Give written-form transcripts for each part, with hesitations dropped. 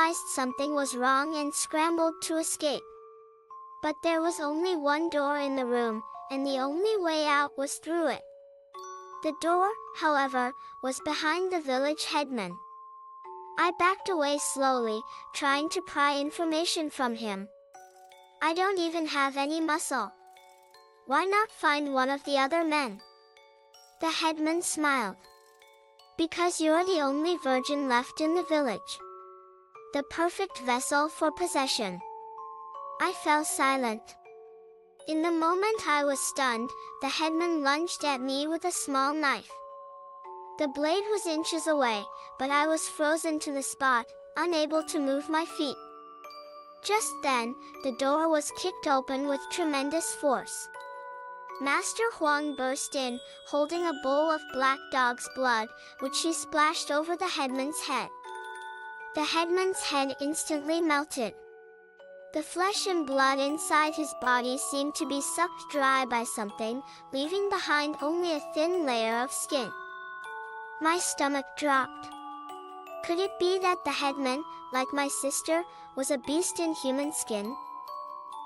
realized something was wrong and scrambled to escape. But there was only one door in the room, and the only way out was through it. The door, however, was behind the village headman. I backed away slowly, trying to pry information from him. I don't even have any muscle. Why not find one of the other men? The headman smiled. Because you're the only virgin left in the village. The perfect vessel for possession. I fell silent. In the moment I was stunned, the headman lunged at me with a small knife. The blade was inches away, but I was frozen to the spot, unable to move my feet. Just then, the door was kicked open with tremendous force. Master Huang burst in, holding a bowl of black dog's blood, which he splashed over the headman's head. The headman's head instantly melted. The flesh and blood inside his body seemed to be sucked dry by something, leaving behind only a thin layer of skin. My stomach dropped. Could it be that the headman, like my sister, was a beast in human skin?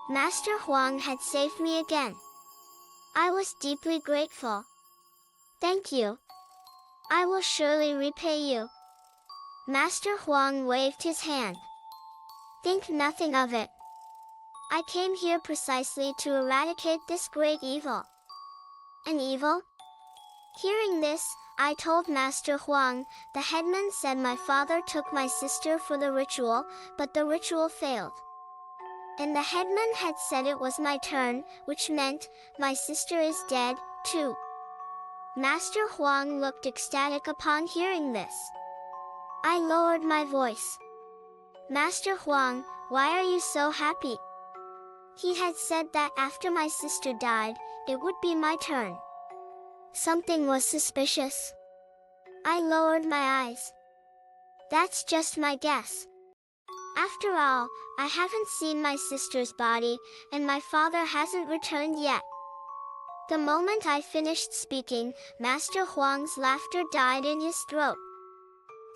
Master Huang had saved me again. I was deeply grateful. Thank you. I will surely repay you. Master Huang waved his hand. Think nothing of it. I came here precisely to eradicate this great evil. An evil? Hearing this, I told Master Huang. The headman said my father took my sister for the ritual, but the ritual failed. And the headman had said it was my turn, which meant, my sister is dead, too. Master Huang looked ecstatic upon hearing this. I lowered my voice. Master Huang, why are you so happy? He had said that after my sister died, it would be my turn. Something was suspicious. I lowered my eyes. That's just my guess. After all, I haven't seen my sister's body, and my father hasn't returned yet. The moment I finished speaking, Master Huang's laughter died in his throat.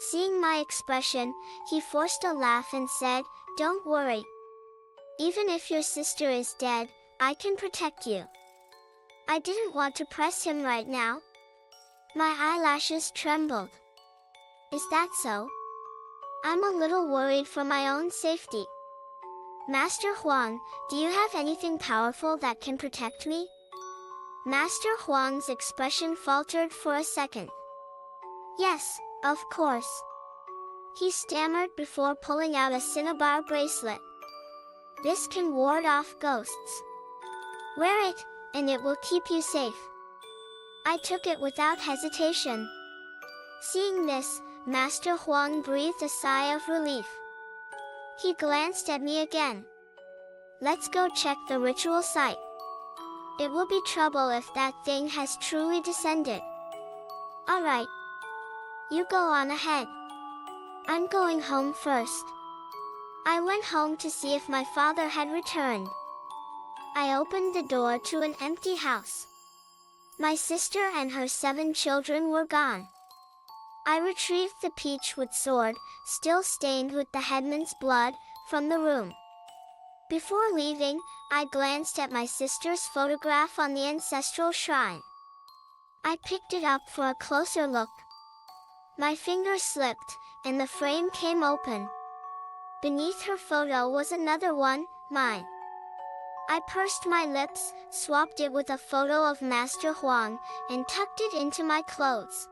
Seeing my expression, he forced a laugh and said, "Don't worry. Even if your sister is dead, I can protect you." I didn't want to press him right now. My eyelashes trembled. Is that so? I'm a little worried for my own safety. Master Huang, do you have anything powerful that can protect me? Master Huang's expression faltered for a second. Yes, of course. He stammered before pulling out a cinnabar bracelet. This can ward off ghosts. Wear it, and it will keep you safe. I took it without hesitation. Seeing this, Master Huang breathed a sigh of relief. He glanced at me again. Let's go check the ritual site. It will be trouble if that thing has truly descended. All right. You go on ahead. I'm going home first. I went home to see if my father had returned. I opened the door to an empty house. My sister and her 7 children were gone. I retrieved the peachwood sword, still stained with the headman's blood, from the room. Before leaving, I glanced at my sister's photograph on the ancestral shrine. I picked it up for a closer look. My finger slipped, and the frame came open. Beneath her photo was another one, mine. I pursed my lips, swapped it with a photo of Master Huang, and tucked it into my clothes.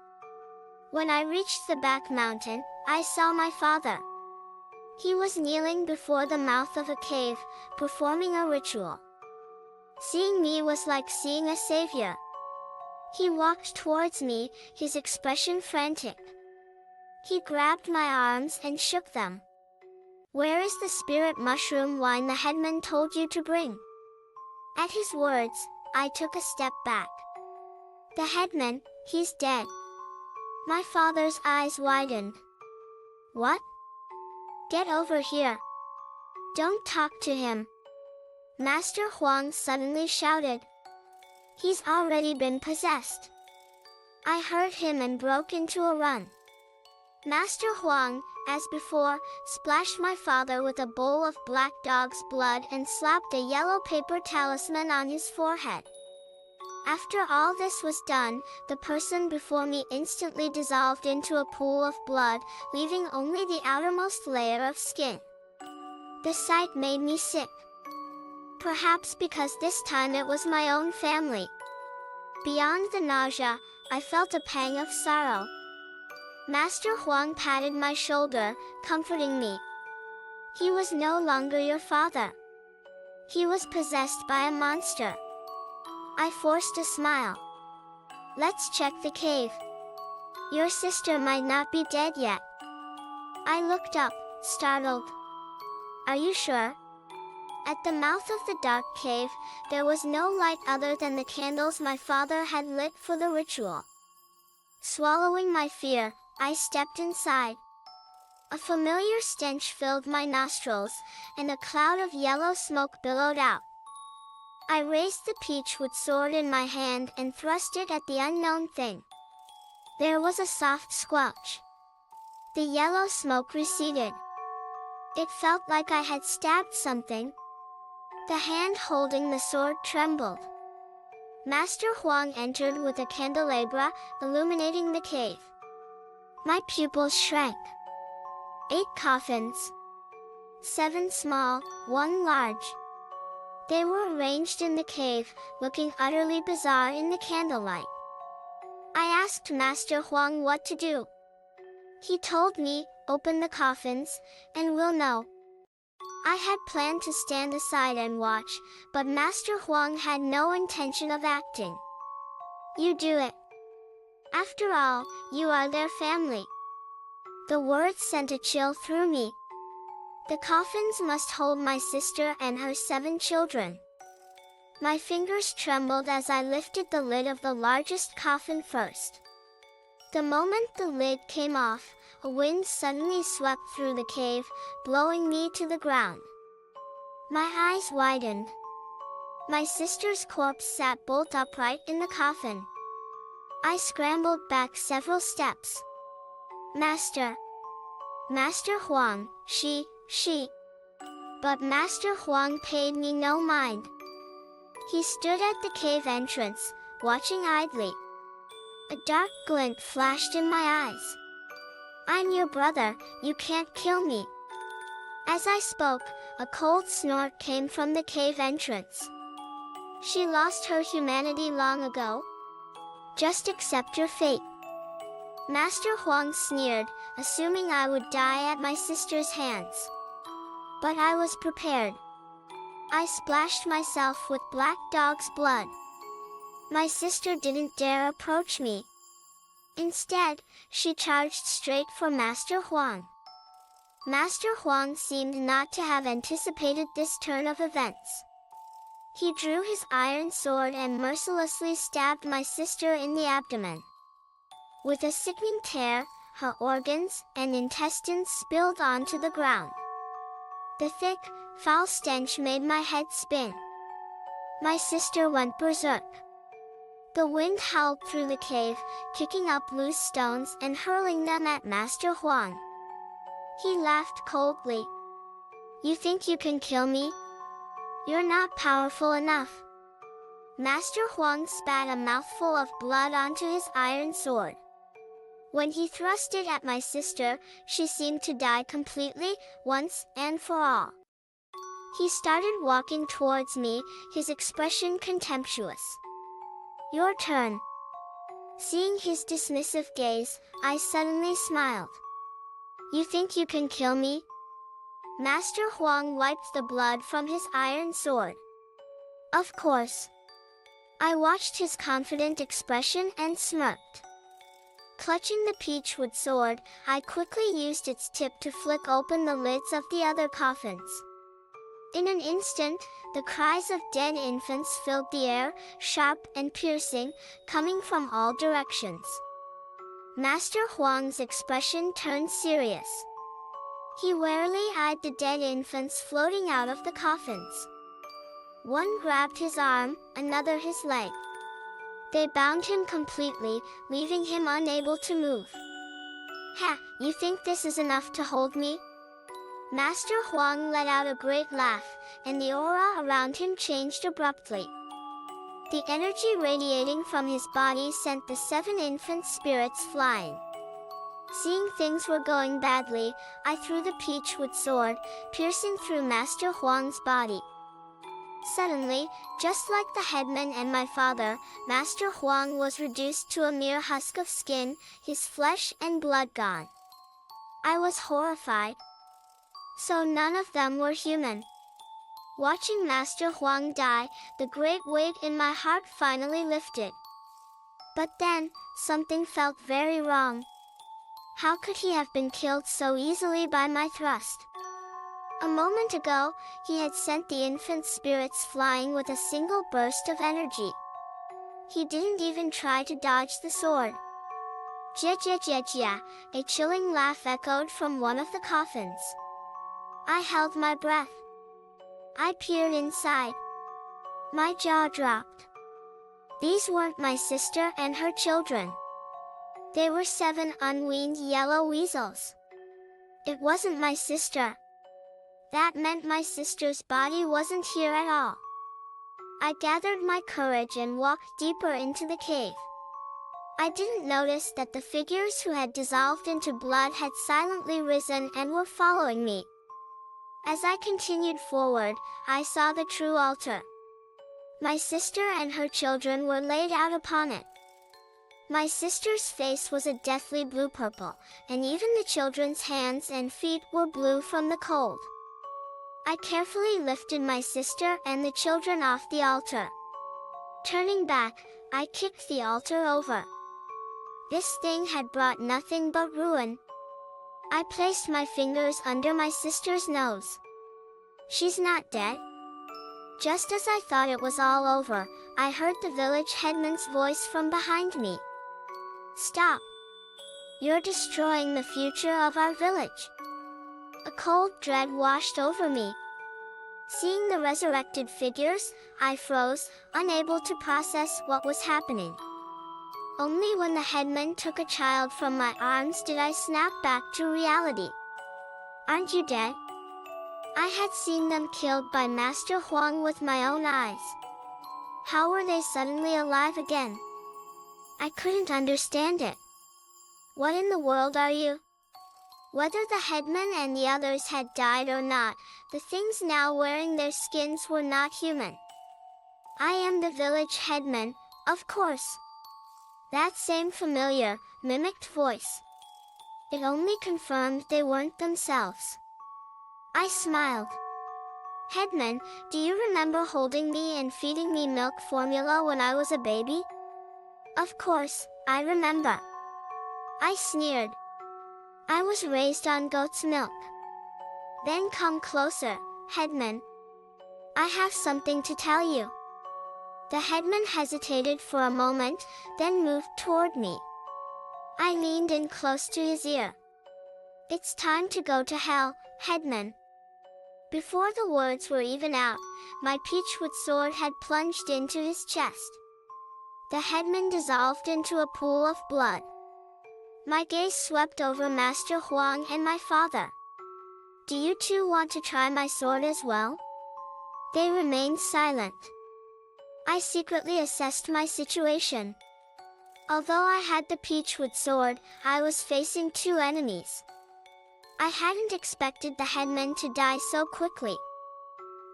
When I reached the back mountain, I saw my father. He was kneeling before the mouth of a cave, performing a ritual. Seeing me was like seeing a savior. He walked towards me, his expression frantic. He grabbed my arms and shook them. Where is the spirit mushroom wine the headman told you to bring? At his words, I took a step back. The headman, he's dead. My father's eyes widened. What? Get over here. Don't talk to him. Master Huang suddenly shouted. He's already been possessed. I heard him and broke into a run. Master Huang, as before, splashed my father with a bowl of black dog's blood and slapped a yellow paper talisman on his forehead. After all this was done, the person before me instantly dissolved into a pool of blood, leaving only the outermost layer of skin. The sight made me sick. Perhaps because this time it was my own family. Beyond the nausea, I felt a pang of sorrow. Master Huang patted my shoulder, comforting me. He was no longer your father. He was possessed by a monster. I forced a smile. Let's check the cave. Your sister might not be dead yet. I looked up, startled. Are you sure? At the mouth of the dark cave, there was no light other than the candles my father had lit for the ritual. Swallowing my fear, I stepped inside. A familiar stench filled my nostrils, and a cloud of yellow smoke billowed out. I raised the peachwood sword in my hand and thrust it at the unknown thing. There was a soft squelch. The yellow smoke receded. It felt like I had stabbed something. The hand holding the sword trembled. Master Huang entered with a candelabra, illuminating the cave. My pupils shrank. 8 coffins. 7 small, 1 large. They were arranged in the cave, looking utterly bizarre in the candlelight. I asked Master Huang what to do. He told me, open the coffins, and we'll know. I had planned to stand aside and watch, but Master Huang had no intention of acting. You do it. After all, you are their family. The words sent a chill through me. The coffins must hold my sister and her 7 children. My fingers trembled as I lifted the lid of the largest coffin first. The moment the lid came off, a wind suddenly swept through the cave, blowing me to the ground. My eyes widened. My sister's corpse sat bolt upright in the coffin. I scrambled back several steps. Master Huang, she. But Master Huang paid me no mind. He stood at the cave entrance, watching idly. A dark glint flashed in my eyes. I'm your brother, you can't kill me. As I spoke, a cold snort came from the cave entrance. She lost her humanity long ago. Just accept your fate. Master Huang sneered, assuming I would die at my sister's hands. But I was prepared. I splashed myself with black dog's blood. My sister didn't dare approach me. Instead, she charged straight for Master Huang. Master Huang seemed not to have anticipated this turn of events. He drew his iron sword and mercilessly stabbed my sister in the abdomen. With a sickening tear, her organs and intestines spilled onto the ground. The thick, foul stench made my head spin. My sister went berserk. The wind howled through the cave, kicking up loose stones and hurling them at Master Huang. He laughed coldly. You think you can kill me? You're not powerful enough. Master Huang spat a mouthful of blood onto his iron sword. When he thrust it at my sister, she seemed to die completely, once and for all. He started walking towards me, his expression contemptuous. Your turn. Seeing his dismissive gaze, I suddenly smiled. You think you can kill me? Master Huang wiped the blood from his iron sword. Of course. I watched his confident expression and smirked. Clutching the peachwood sword, I quickly used its tip to flick open the lids of the other coffins. In an instant, the cries of dead infants filled the air, sharp and piercing, coming from all directions. Master Huang's expression turned serious. He warily eyed the dead infants floating out of the coffins. One grabbed his arm, another his leg. They bound him completely, leaving him unable to move. Ha, you think this is enough to hold me? Master Huang let out a great laugh, and the aura around him changed abruptly. The energy radiating from his body sent the 7 infant spirits flying. Seeing things were going badly, I threw the peachwood sword, piercing through Master Huang's body. Suddenly, just like the headman and my father, Master Huang was reduced to a mere husk of skin, his flesh and blood gone. I was horrified. So none of them were human. Watching Master Huang die, the great weight in my heart finally lifted. But then, something felt very wrong. How could he have been killed so easily by my thrust? A moment ago, he had sent the infant spirits flying with a single burst of energy. He didn't even try to dodge the sword. Jia jia jia jia, a chilling laugh echoed from one of the coffins. I held my breath. I peered inside. My jaw dropped. These weren't my sister and her children. They were 7 unweaned yellow weasels. It wasn't my sister. That meant my sister's body wasn't here at all. I gathered my courage and walked deeper into the cave. I didn't notice that the figures who had dissolved into blood had silently risen and were following me. As I continued forward, I saw the true altar. My sister and her children were laid out upon it. My sister's face was a deathly blue-purple, and even the children's hands and feet were blue from the cold. I carefully lifted my sister and the children off the altar. Turning back, I kicked the altar over. This thing had brought nothing but ruin. I placed my fingers under my sister's nose. She's not dead. Just as I thought it was all over, I heard the village headman's voice from behind me. Stop! You're destroying the future of our village. A cold dread washed over me. Seeing the resurrected figures, I froze, unable to process what was happening. Only when the headman took a child from my arms did I snap back to reality. Aren't you dead? I had seen them killed by Master Huang with my own eyes. How were they suddenly alive again? I couldn't understand it. What in the world are you? Whether the headman and the others had died or not, the things now wearing their skins were not human. I am the village headman, of course. That same familiar, mimicked voice. It only confirmed they weren't themselves. I smiled. Headman, do you remember holding me and feeding me milk formula when I was a baby? Of course, I remember. I sneered. I was raised on goat's milk. Then come closer, headman. I have something to tell you. The headman hesitated for a moment, then moved toward me. I leaned in close to his ear. It's time to go to hell, headman. Before the words were even out, my peachwood sword had plunged into his chest. The headman dissolved into a pool of blood. My gaze swept over Master Huang and my father. Do you two want to try my sword as well? They remained silent. I secretly assessed my situation. Although I had the peachwood sword, I was facing 2 enemies. I hadn't expected the headman to die so quickly.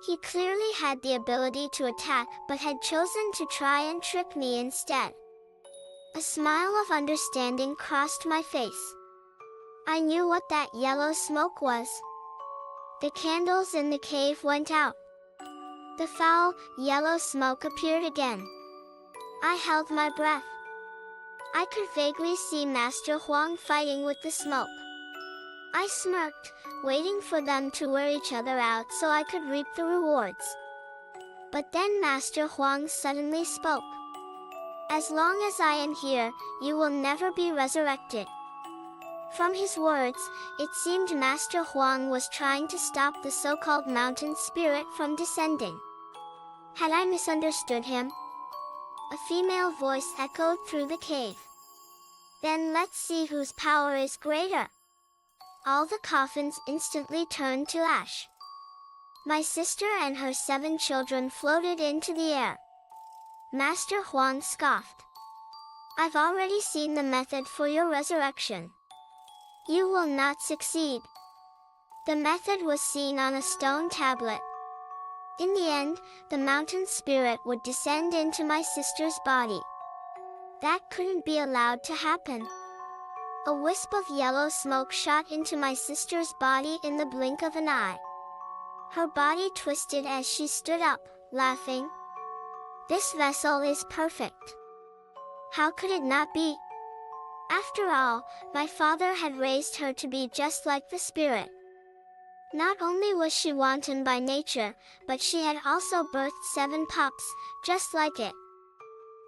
He clearly had the ability to attack but had chosen to try and trick me instead. A smile of understanding crossed my face. I knew what that yellow smoke was. The candles in the cave went out. The foul, yellow smoke appeared again. I held my breath. I could vaguely see Master Huang fighting with the smoke. I smirked, waiting for them to wear each other out so I could reap the rewards. But then Master Huang suddenly spoke. As long as I am here, you will never be resurrected. From his words, it seemed Master Huang was trying to stop the so-called mountain spirit from descending. Had I misunderstood him? A female voice echoed through the cave. Then let's see whose power is greater. All the coffins instantly turned to ash. My sister and her 7 children floated into the air. Master Huang scoffed. I've already seen the method for your resurrection. You will not succeed. The method was seen on a stone tablet. In the end, the mountain spirit would descend into my sister's body. That couldn't be allowed to happen. A wisp of yellow smoke shot into my sister's body in the blink of an eye. Her body twisted as she stood up, laughing. This vessel is perfect. How could it not be? After all, my father had raised her to be just like the spirit. Not only was she wanton by nature, but she had also birthed 7 pups, just like it.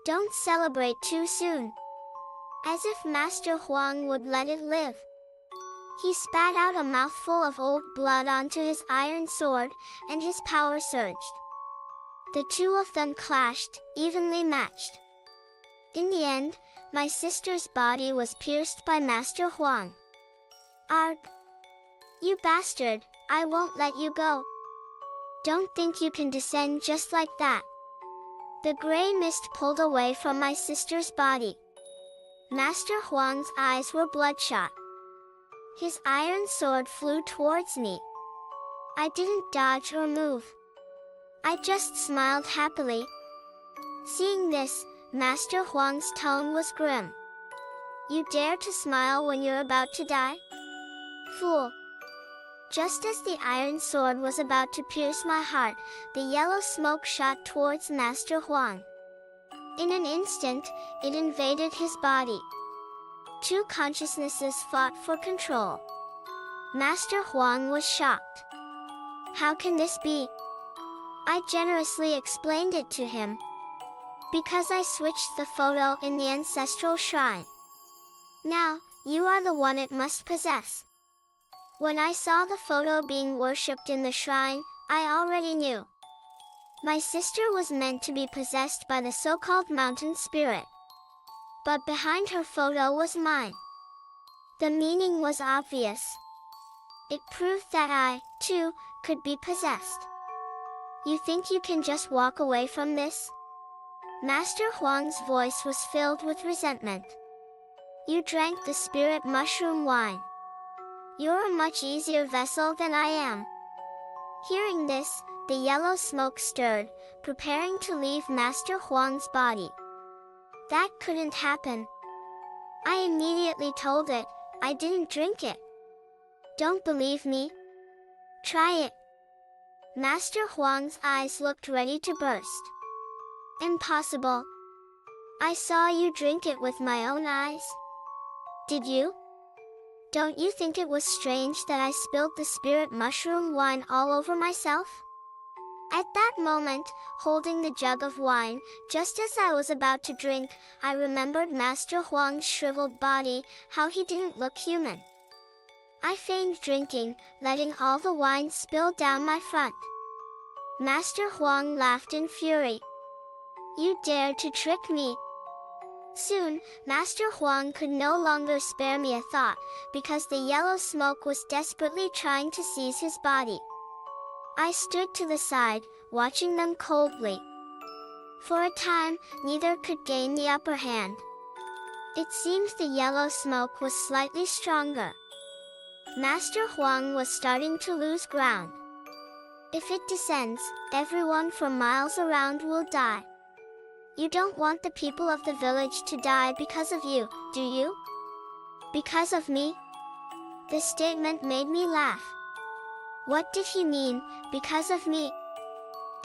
Don't celebrate too soon. As if Master Huang would let it live. He spat out a mouthful of old blood onto his iron sword, and his power surged. The 2 of them clashed, evenly matched. In the end, my sister's body was pierced by Master Huang. Arg! You bastard, I won't let you go. Don't think you can descend just like that. The gray mist pulled away from my sister's body. Master Huang's eyes were bloodshot. His iron sword flew towards me. I didn't dodge or move. I just smiled happily. Seeing this, Master Huang's tone was grim. You dare to smile when you're about to die? Fool! Just as the iron sword was about to pierce my heart, the yellow smoke shot towards Master Huang. In an instant, it invaded his body. 2 consciousnesses fought for control. Master Huang was shocked. How can this be? I generously explained it to him. Because I switched the photo in the ancestral shrine. Now, you are the one it must possess. When I saw the photo being worshipped in the shrine, I already knew. My sister was meant to be possessed by the so-called mountain spirit. But behind her photo was mine. The meaning was obvious. It proved that I, too, could be possessed. You think you can just walk away from this? Master Huang's voice was filled with resentment. You drank the spirit mushroom wine. You're a much easier vessel than I am. Hearing this, the yellow smoke stirred, preparing to leave Master Huang's body. That couldn't happen. I immediately told it, I didn't drink it. Don't believe me? Try it. Master Huang's eyes looked ready to burst. Impossible. I saw you drink it with my own eyes. Did you? Don't you think it was strange that I spilled the spirit mushroom wine all over myself? At that moment, holding the jug of wine, just as I was about to drink, I remembered Master Huang's shriveled body, how he didn't look human. I feigned drinking, letting all the wine spill down my front. Master Huang laughed in fury. You dared to trick me. Soon, Master Huang could no longer spare me a thought, because the yellow smoke was desperately trying to seize his body. I stood to the side, watching them coldly. For a time, neither could gain the upper hand. It seems the yellow smoke was slightly stronger. Master Huang was starting to lose ground. If it descends, everyone for miles around will die. You don't want the people of the village to die because of you, do you? Because of me? The statement made me laugh. What did he mean, because of me?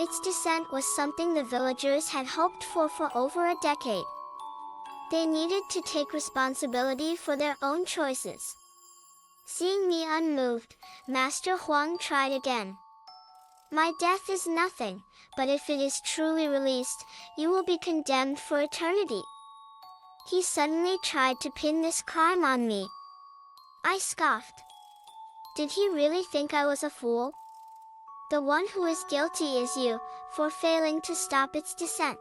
Its descent was something the villagers had hoped for over a decade. They needed to take responsibility for their own choices. Seeing me unmoved, Master Huang tried again. My death is nothing, but if it is truly released, you will be condemned for eternity. He suddenly tried to pin this crime on me. I scoffed. Did he really think I was a fool? The one who is guilty is you, for failing to stop its descent.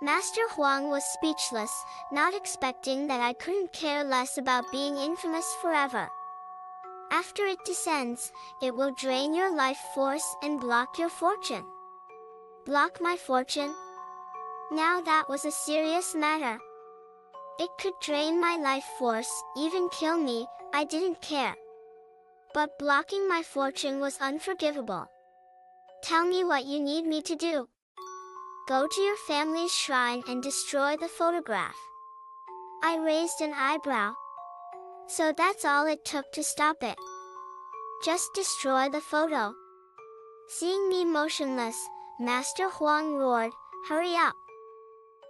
Master Huang was speechless, not expecting that I couldn't care less about being infamous forever. After it descends, it will drain your life force and block your fortune. Block my fortune? Now that was a serious matter. It could drain my life force, even kill me, I didn't care. But blocking my fortune was unforgivable. Tell me what you need me to do. Go to your family's shrine and destroy the photograph. I raised an eyebrow. So that's all it took to stop it. Just destroy the photo. Seeing me motionless, Master Huang roared, "Hurry up!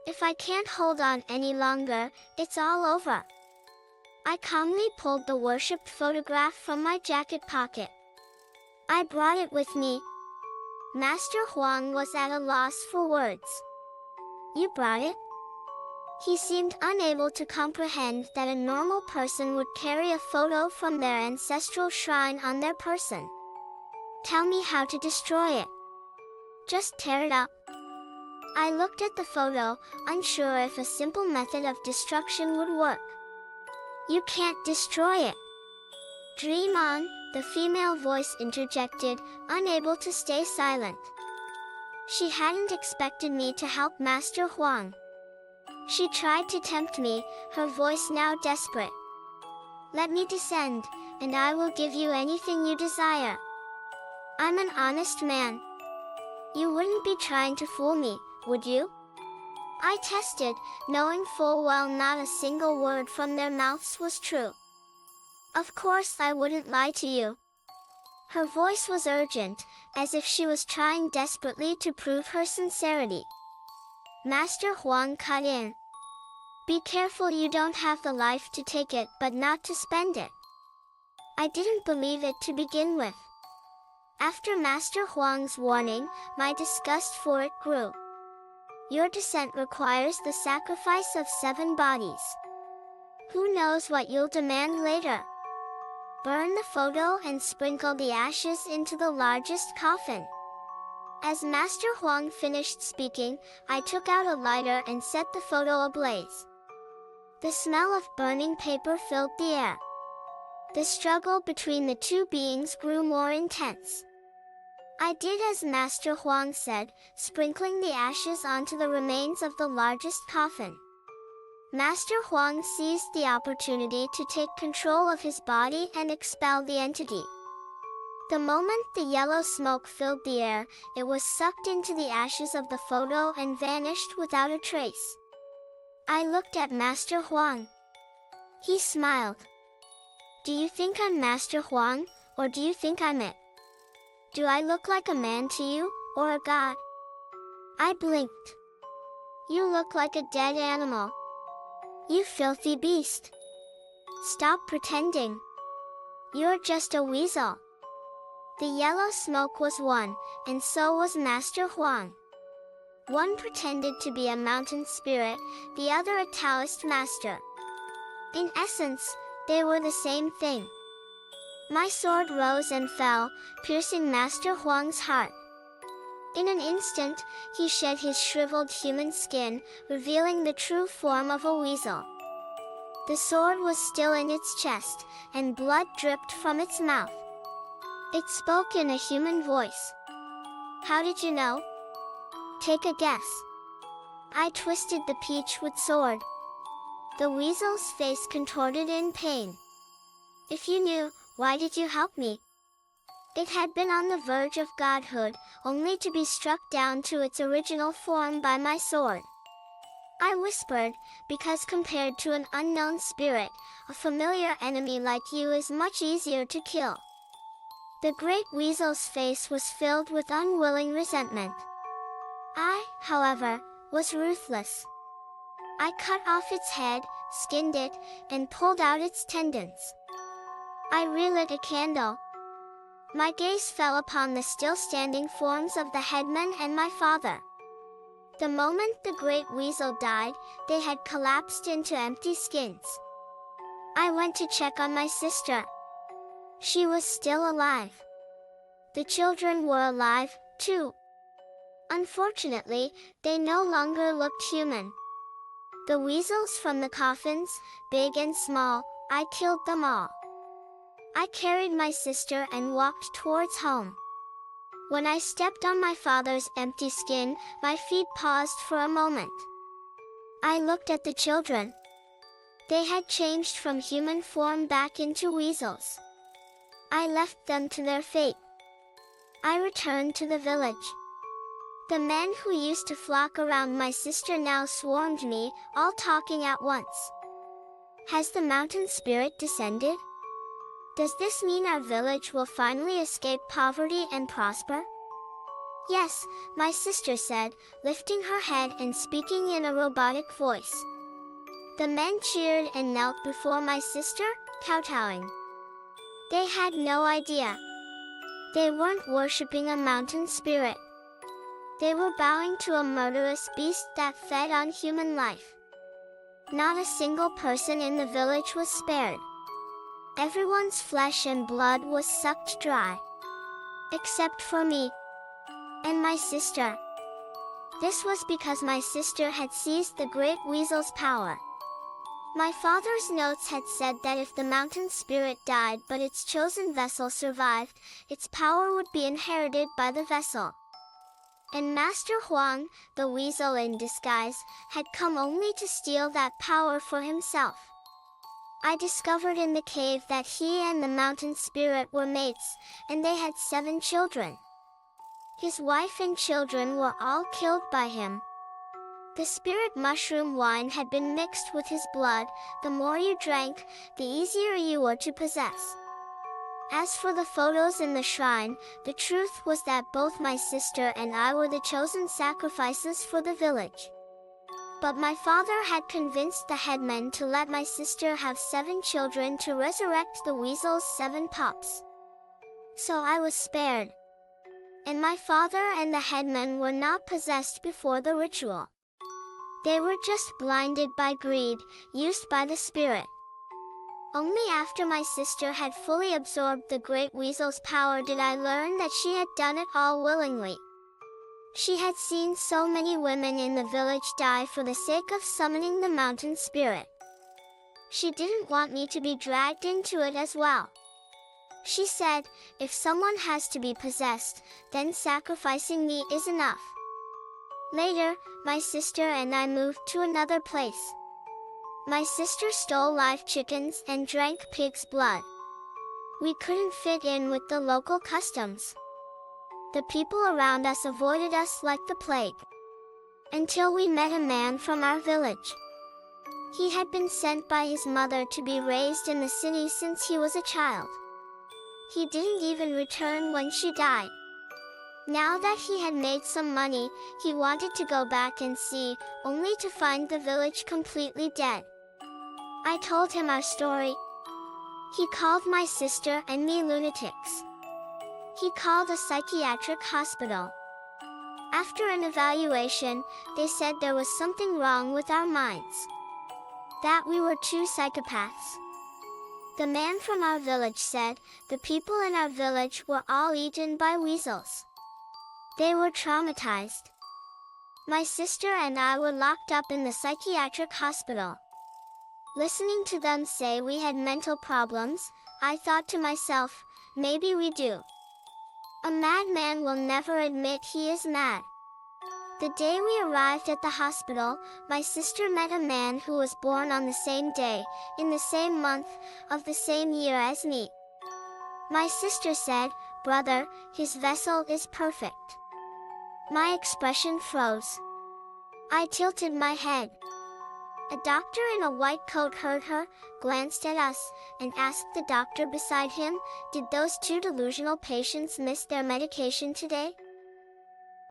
If I can't hold on any longer, it's all over." I calmly pulled the worshipped photograph from my jacket pocket. I brought it with me. Master Huang was at a loss for words. You brought it? He seemed unable to comprehend that a normal person would carry a photo from their ancestral shrine on their person. Tell me how to destroy it. Just tear it up. I looked at the photo, unsure if a simple method of destruction would work. You can't destroy it. Dream on, the female voice interjected, unable to stay silent. She hadn't expected me to help Master Huang. She tried to tempt me, her voice now desperate. Let me descend, and I will give you anything you desire. I'm an honest man. You wouldn't be trying to fool me, would you? I tested, knowing full well not a single word from their mouths was true. Of course I wouldn't lie to you. Her voice was urgent, as if she was trying desperately to prove her sincerity. Master Huang cut in. Be careful you don't have the life to take it but not to spend it. I didn't believe it to begin with. After Master Huang's warning, my disgust for it grew. Your descent requires the sacrifice of 7 bodies. Who knows what you'll demand later? Burn the photo and sprinkle the ashes into the largest coffin. As Master Huang finished speaking, I took out a lighter and set the photo ablaze. The smell of burning paper filled the air. The struggle between the two beings grew more intense. I did as Master Huang said, sprinkling the ashes onto the remains of the largest coffin. Master Huang seized the opportunity to take control of his body and expel the entity. The moment the yellow smoke filled the air, it was sucked into the ashes of the photo and vanished without a trace. I looked at Master Huang. He smiled. Do you think I'm Master Huang, or do you think I'm it? Do I look like a man to you, or a god? I blinked. You look like a dead animal. You filthy beast. Stop pretending. You're just a weasel. The yellow smoke was one, and so was Master Huang. One pretended to be a mountain spirit, the other a Taoist master. In essence, they were the same thing. My sword rose and fell, piercing Master Huang's heart. In an instant, he shed his shriveled human skin, revealing the true form of a weasel. The sword was still in its chest, and blood dripped from its mouth. It spoke in a human voice. How did you know? Take a guess. I twisted the peachwood sword. The weasel's face contorted in pain. If you knew, why did you help me? It had been on the verge of godhood, only to be struck down to its original form by my sword. I whispered, because compared to an unknown spirit, a familiar enemy like you is much easier to kill. The great weasel's face was filled with unwilling resentment. I, however, was ruthless. I cut off its head, skinned it, and pulled out its tendons. I relit a candle. My gaze fell upon the still-standing forms of the headman and my father. The moment the great weasel died, they had collapsed into empty skins. I went to check on my sister. She was still alive. The children were alive, too. Unfortunately, they no longer looked human. The weasels from the coffins, big and small, I killed them all. I carried my sister and walked towards home. When I stepped on my father's empty skin, my feet paused for a moment. I looked at the children. They had changed from human form back into weasels. I left them to their fate. I returned to the village. The men who used to flock around my sister now swarmed me, all talking at once. Has the mountain spirit descended? Does this mean our village will finally escape poverty and prosper? Yes, my sister said, lifting her head and speaking in a robotic voice. The men cheered and knelt before my sister, kowtowing. They had no idea. They weren't worshipping a mountain spirit. They were bowing to a murderous beast that fed on human life. Not a single person in the village was spared. Everyone's flesh and blood was sucked dry. Except for me and my sister. This was because my sister had seized the great weasel's power. My father's notes had said that if the mountain spirit died but its chosen vessel survived, its power would be inherited by the vessel. And Master Huang, the weasel in disguise, had come only to steal that power for himself. I discovered in the cave that he and the mountain spirit were mates, and they had 7 children. His wife and children were all killed by him. The spirit mushroom wine had been mixed with his blood. The more you drank, the easier you were to possess. As for the photos in the shrine, the truth was that both my sister and I were the chosen sacrifices for the village. But my father had convinced the headmen to let my sister have 7 children to resurrect the weasel's 7 pups. So I was spared. And my father and the headmen were not possessed before the ritual. They were just blinded by greed, used by the spirit. Only after my sister had fully absorbed the great weasel's power did I learn that she had done it all willingly. She had seen so many women in the village die for the sake of summoning the mountain spirit. She didn't want me to be dragged into it as well. She said, if someone has to be possessed, then sacrificing me is enough. Later, my sister and I moved to another place. My sister stole live chickens and drank pig's blood. We couldn't fit in with the local customs. The people around us avoided us like the plague. Until we met a man from our village. He had been sent by his mother to be raised in the city since he was a child. He didn't even return when she died. Now that he had made some money, he wanted to go back and see, only to find the village completely dead. I told him our story. He called my sister and me lunatics. He called a psychiatric hospital. After an evaluation, they said there was something wrong with our minds. That we were 2 psychopaths. The man from our village said, the people in our village were all eaten by weasels. They were traumatized. My sister and I were locked up in the psychiatric hospital. Listening to them say we had mental problems, I thought to myself, maybe we do. A madman will never admit he is mad. The day we arrived at the hospital, my sister met a man who was born on the same day, in the same month, of the same year as me. My sister said, brother, his vessel is perfect. My expression froze. I tilted my head. A doctor in a white coat heard her, glanced at us, and asked the doctor beside him, did those 2 delusional patients miss their medication today?